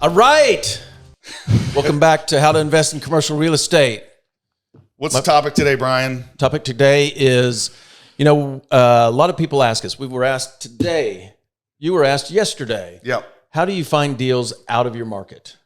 All right. Welcome back to How to Invest in Commercial Real Estate. What's the topic today, Brian? Topic today is, a lot of people ask us. We were asked today. You were asked yesterday. Yep. How do you find deals out of your market?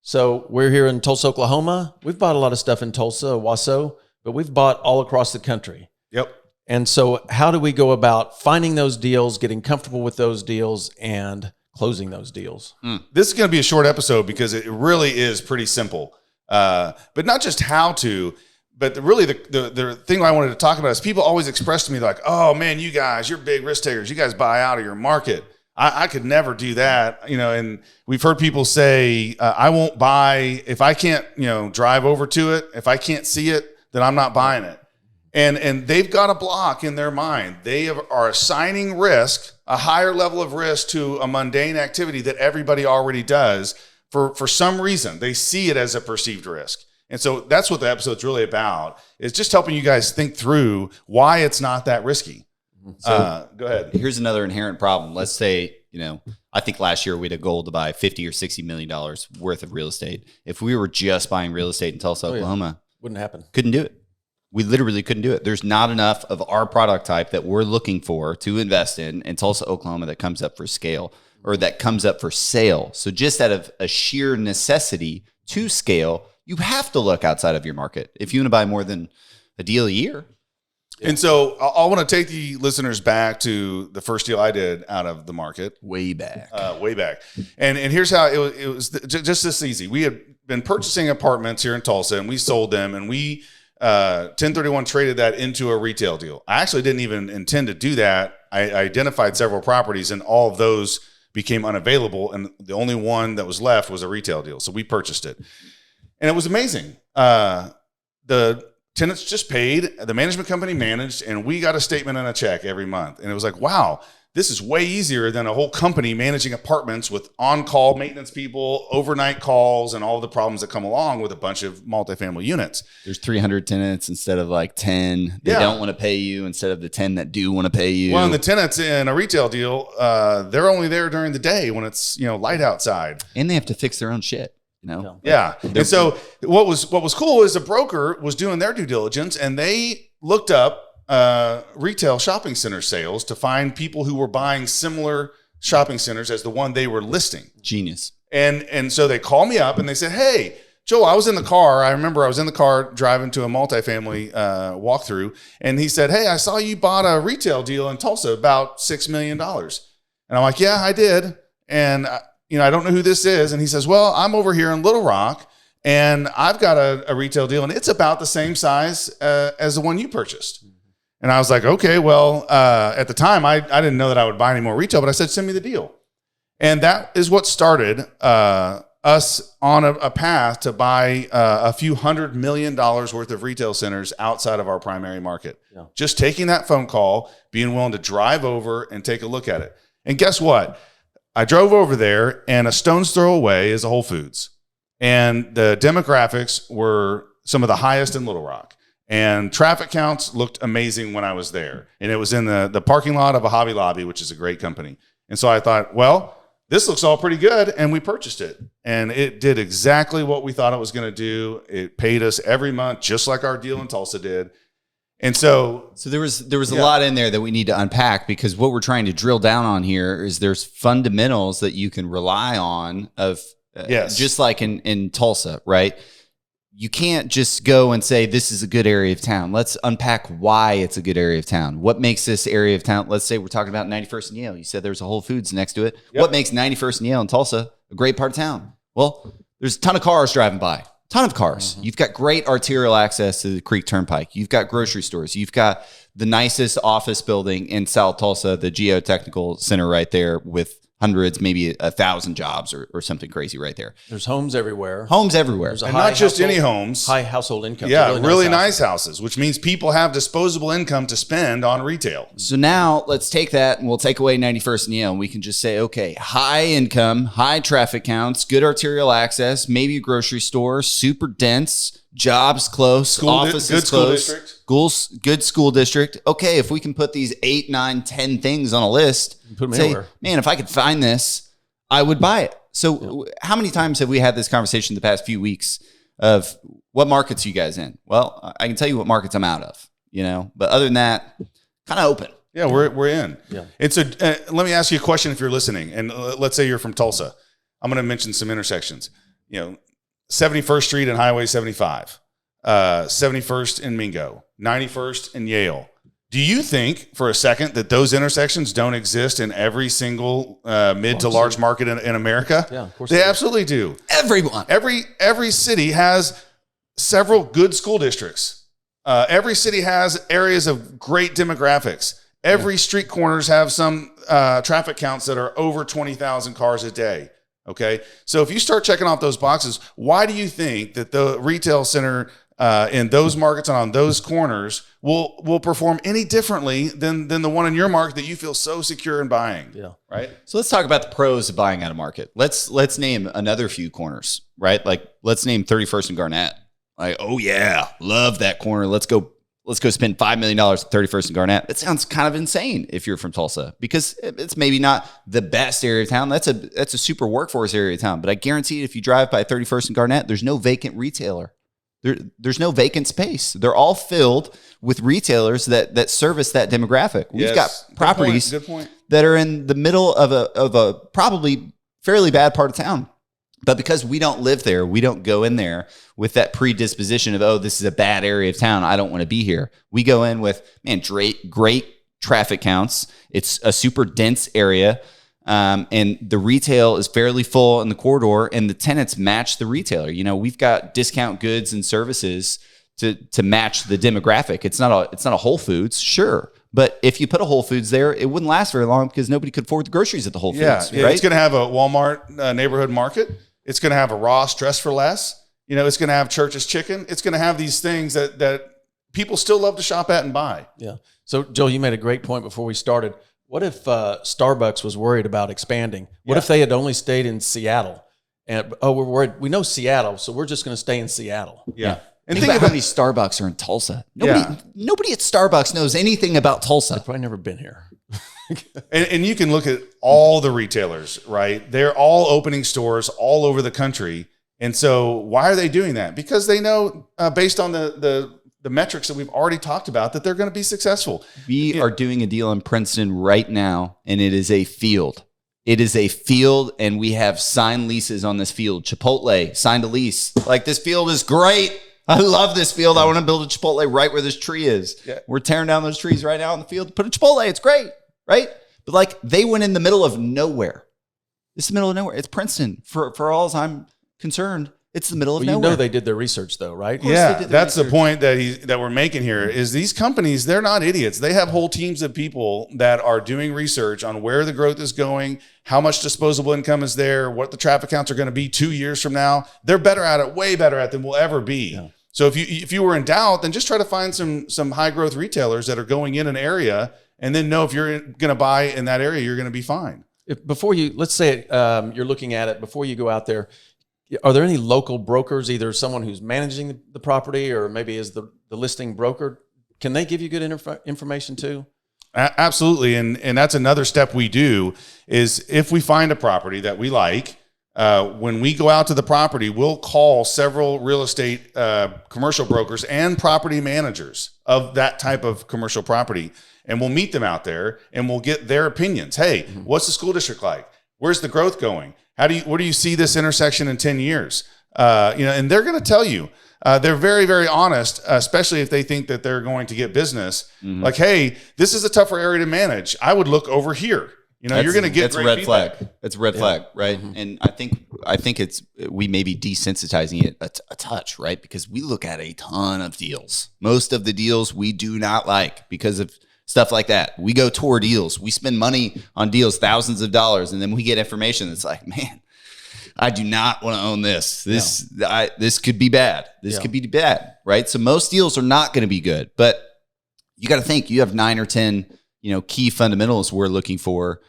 So we're here in Tulsa, Oklahoma. We've bought a lot of stuff in Tulsa, Waso, but we've bought all across the country. Yep. And so how do we go about finding those deals, getting comfortable with those deals, and closing those deals? This is going to be a short episode because it really is pretty simple. But not just how to, but really the thing I wanted to talk about is people always express to me like, oh man, you guys, you're big risk takers. You guys buy out of your market. I could never do that. And we've heard people say, I won't buy if I can't, drive over to it. If I can't see it, then I'm not buying it. And they've got a block in their mind. They are assigning risk, a higher level of risk to a mundane activity that everybody already does for some reason. They see it as a perceived risk. And so that's what the episode's really about, is just helping you guys think through why it's not that risky. So go ahead. Here's another inherent problem. Let's say, I think last year we had a goal to buy $50 or $60 million worth of real estate. If we were just buying real estate in Tulsa, Oklahoma, wouldn't happen. Couldn't do it. We literally couldn't do it. There's not enough of our product type that we're looking for to invest in Tulsa, Oklahoma that comes up for scale or that comes up for sale. So just out of a sheer necessity to scale, you have to look outside of your market if you want to buy more than a deal a year. And so I want to take the listeners back to the first deal I did out of the market. Way back. And here's how it was just this easy. We had been purchasing apartments here in Tulsa and we sold them and we 1031 traded that into a retail deal. I actually didn't even intend to do that. I identified several properties and all of those became unavailable. And the only one that was left was a retail deal. So we purchased it and it was amazing. The tenants just paid, the management company managed, and we got a statement and a check every month. And it was like, wow, this is way easier than a whole company managing apartments with on-call maintenance people, overnight calls, and all the problems that come along with a bunch of multifamily units. There's 300 tenants instead of like 10. They don't want to pay you instead of the 10 that do want to pay you. Well, and the tenants in a retail deal, they're only there during the day when it's light outside. And they have to fix their own shit. Yeah. And so what was cool is the broker was doing their due diligence and they looked up retail shopping center sales to find people who were buying similar shopping centers as the one they were listing. Genius. And so they called me up and they said, hey, Joel, I was in the car. I remember I was in the car driving to a multifamily walkthrough. And he said, hey, I saw you bought a retail deal in Tulsa about $6 million. And I'm like, yeah, I did. And I don't know who this is. And he says, well, I'm over here in Little Rock and I've got a retail deal and it's about the same size as the one you purchased. And I was like, okay, well, at the time I didn't know that I would buy any more retail, but I said, send me the deal. And that is what started us on a path to buy a few $100 million worth of retail centers outside of our primary market. Yeah. Just taking that phone call, being willing to drive over and take a look at it. And guess what? I drove over there and a stone's throw away is a Whole Foods. And the demographics were some of the highest in Little Rock. And traffic counts looked amazing when I was there. And it was in the parking lot of a Hobby Lobby, which is a great company. And so I thought, well, this looks all pretty good. And we purchased it. And it did exactly what we thought it was going to do. It paid us every month, just like our deal in Tulsa did. And so there was a lot in there that we need to unpack because what we're trying to drill down on here is there's fundamentals that you can rely on of just like in Tulsa, right? You can't just go and say, this is a good area of town. Let's unpack why it's a good area of town. What makes this area of town? Let's say we're talking about 91st and Yale. You said there's a Whole Foods next to it. Yep. What makes 91st and Yale in Tulsa a great part of town? Well, there's a ton of cars driving by. Ton of cars. Mm-hmm. You've got great arterial access to the Creek Turnpike. You've got grocery stores. You've got the nicest office building in South Tulsa, the Geotechnical Center right there with hundreds, maybe 1,000 jobs or something crazy right there. There's homes everywhere. There's and not just any homes. High household income. Yeah, really nice houses, which means people have disposable income to spend on retail. So now let's take that and we'll take away 91st and Yale and we can just say, okay, high income, high traffic counts, good arterial access, maybe a grocery store, super dense, jobs close, offices close, good school district. Okay, if we can put these 8, 9, 10 things on a list, put them say, anywhere. Man, if I could find this, I would buy it. So how many times have we had this conversation the past few weeks of what markets are you guys in? Well, I can tell you what markets I'm out of, but other than that, kind of open. Yeah, we're in. Yeah. It's let me ask you a question if you're listening. And let's say you're from Tulsa. I'm going to mention some intersections. 71st Street and Highway 75, 71st in Mingo, 91st in Yale. Do you think for a second that those intersections don't exist in every single mid to large market in America? Yeah, of course they absolutely do. Everyone. Every city has several good school districts. Every city has areas of great demographics. Every street corners have some traffic counts that are over 20,000 cars a day. Okay. So if you start checking off those boxes, why do you think that the retail center in those markets and on those corners will perform any differently than the one in your market that you feel so secure in buying? Yeah. Right. So let's talk about the pros of buying out of market. Let's name another few corners, right? Like let's name 31st and Garnett. Like, oh yeah, love that corner. Let's go spend $5 million at 31st and Garnett. It sounds kind of insane if you're from Tulsa because it's maybe not the best area of town. That's a super workforce area of town. But I guarantee if you drive by 31st and Garnett, there's no vacant retailer. There's no vacant space. They're all filled with retailers that service that demographic. We've got properties that are in the middle of a probably fairly bad part of town. But because we don't live there, we don't go in there with that predisposition of, oh, this is a bad area of town, I don't want to be here. We go in with, man, great traffic counts. It's a super dense area. And the retail is fairly full in the corridor and the tenants match the retailer. We've got discount goods and services to match the demographic. It's not a Whole Foods, sure. But if you put a Whole Foods there, it wouldn't last very long because nobody could afford the groceries at the Whole Foods. Yeah, right? It's going to have a Walmart neighborhood market. It's going to have a Ross Dress for Less. It's going to have Church's Chicken. It's going to have these things that people still love to shop at and buy. Yeah. So, Joel, you made a great point before we started. What if Starbucks was worried about expanding? What if they had only stayed in Seattle? And we're worried. We know Seattle, so we're just going to stay in Seattle. Yeah. And think about how many Starbucks are in Tulsa. Nobody at Starbucks knows anything about Tulsa. I've probably never been here. And you can look at all the retailers, right? They're all opening stores all over the country. And so why are they doing that? Because they know based on the metrics that we've already talked about that they're going to be successful. We are doing a deal in Princeton right now, and it is a field. It is a field, and we have signed leases on this field. Chipotle signed a lease. Like, this field is great. I love this field. I want to build a Chipotle right where this tree is. Yeah. We're tearing down those trees right now in the field. Put a Chipotle. It's great, right? But they went in the middle of nowhere. It's the middle of nowhere. It's Princeton. For all as I'm concerned, it's the middle of nowhere. They did their research though, right? Yeah, that's the point that we're making here is these companies, they're not idiots. They have whole teams of people that are doing research on where the growth is going, how much disposable income is there, what the traffic counts are going to be 2 years from now. They're better at it, way better at it than we'll ever be. Yeah. So if you were in doubt, then just try to find some high growth retailers that are going in an area, and then know if you're going to buy in that area, you're going to be fine. Let's say you're looking at it before you go out there. Are there any local brokers, either someone who's managing the property or maybe is the listing broker? Can they give you good information too? Absolutely. And that's another step we do is if we find a property that we like, when we go out to the property, we'll call several real estate commercial brokers and property managers of that type of commercial property. And we'll meet them out there and we'll get their opinions. Hey, what's the school district like? Where's the growth going? Where do you see this intersection in 10 years? And they're going to tell you. They're very, very honest, especially if they think that they're going to get business. Mm-hmm. Like, hey, this is a tougher area to manage. I would look over here. You're going to get great red feedback. flag. It's a red flag, right? Mm-hmm. And I think we may be desensitizing it a touch, right? Because we look at a ton of deals. Most of the deals we do not like because of stuff like that. We go tour deals. We spend money on deals, thousands of dollars, and then we get information that's like, man, I do not want to own this. This could be bad. This could be bad, right? So most deals are not going to be good, but you got to think you have 9 or 10, key fundamentals we're looking for.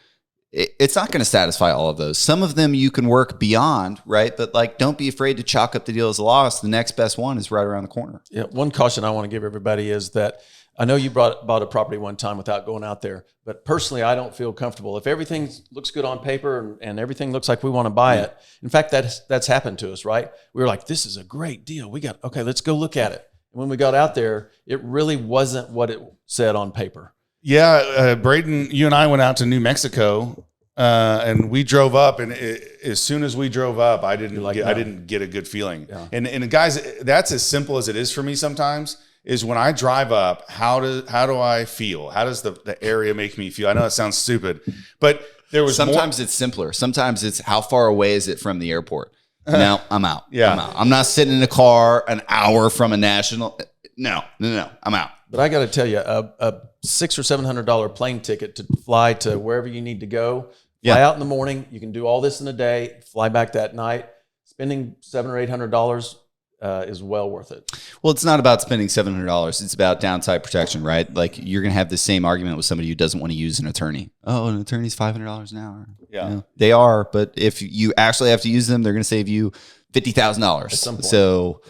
it's not going to satisfy all of those. Some of them you can work beyond, right? But like, don't be afraid to chalk up the deal as a loss. The next best one is right around the corner. Yeah. One caution I want to give everybody is that I know you bought a property one time without going out there, but personally, I don't feel comfortable. If everything looks good on paper and everything looks like we want to buy it, in fact, that's happened to us, right? We were like, this is a great deal. Okay, let's go look at it. And when we got out there, it really wasn't what it said on paper. Yeah, Braden, you and I went out to New Mexico, and we drove up, and as soon as we drove up, I didn't get a good feeling. Yeah. And guys, that's as simple as it is for me sometimes. Is when I drive up, how do I feel? How does the area make me feel? I know it sounds stupid, but there was sometimes it's simpler. Sometimes it's how far away is it from the airport? No, I'm out. Yeah, I'm out. I'm not sitting in a car an hour from a national. No, I'm out. But I got to tell you, a $600 or $700 plane ticket to fly to wherever you need to go, fly out in the morning. You can do all this in a day, fly back that night. Spending $700 or $800 is well worth it. Well, it's not about spending $700. It's about downside protection, right? Like you're going to have the same argument with somebody who doesn't want to use an attorney. Oh, an attorney's $500 an hour. Yeah, you know, they are. But if you actually have to use them, they're going to save you $50,000 at some point. So,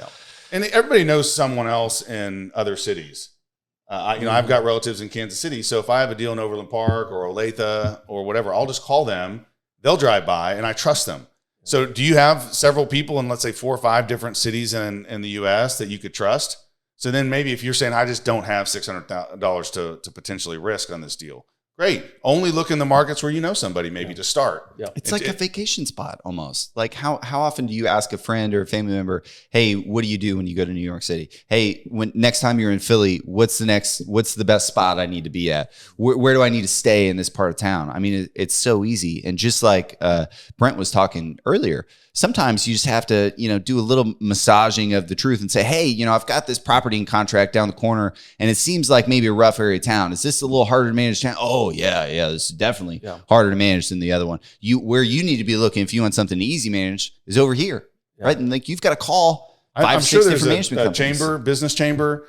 and everybody knows someone else in other cities. I've got relatives in Kansas City. So if I have a deal in Overland Park or Olathe or whatever, I'll just call them. They'll drive by and I trust them. So do you have several people in, let's say, 4 or 5 different cities in the U.S. that you could trust? So then maybe if you're saying, I just don't have $600 to potentially risk on this deal, great. Only look in the markets where you know somebody maybe to start. Yeah. It's like a vacation spot almost. Like how often do you ask a friend or a family member, hey, what do you do when you go to New York City? Hey, when next time you're in Philly, what's the best spot I need to be at? Where do I need to stay in this part of town? I mean, it's so easy. And just like Brent was talking earlier, sometimes you just have to, do a little massaging of the truth and say, hey, I've got this property in contract down the corner and it seems like maybe a rough area of town. Is this a little harder to manage town? Oh yeah. This is definitely harder to manage than the other one. Where you need to be looking if you want something easy managed is over here, right? And like you've got to call 5, 6 different management companies. Business chamber,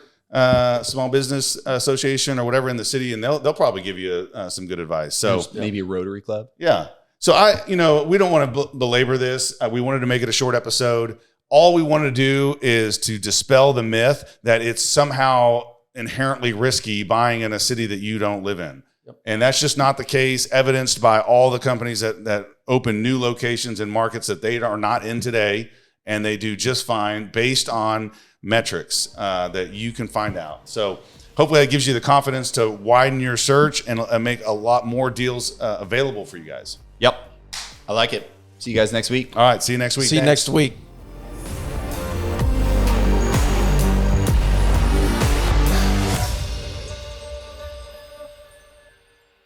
small business association or whatever in the city. And they'll probably give you some good advice. So maybe a Rotary Club. Yeah. So we don't want to belabor this. We wanted to make it a short episode. All we want to do is to dispel the myth that it's somehow inherently risky buying in a city that you don't live in. Yep. And that's just not the case, evidenced by all the companies that open new locations in markets that they are not in today. And they do just fine based on metrics that you can find out. So hopefully that gives you the confidence to widen your search and make a lot more deals available for you guys. Yep. I like it. See you guys next week. All right. See you next week. See you next week.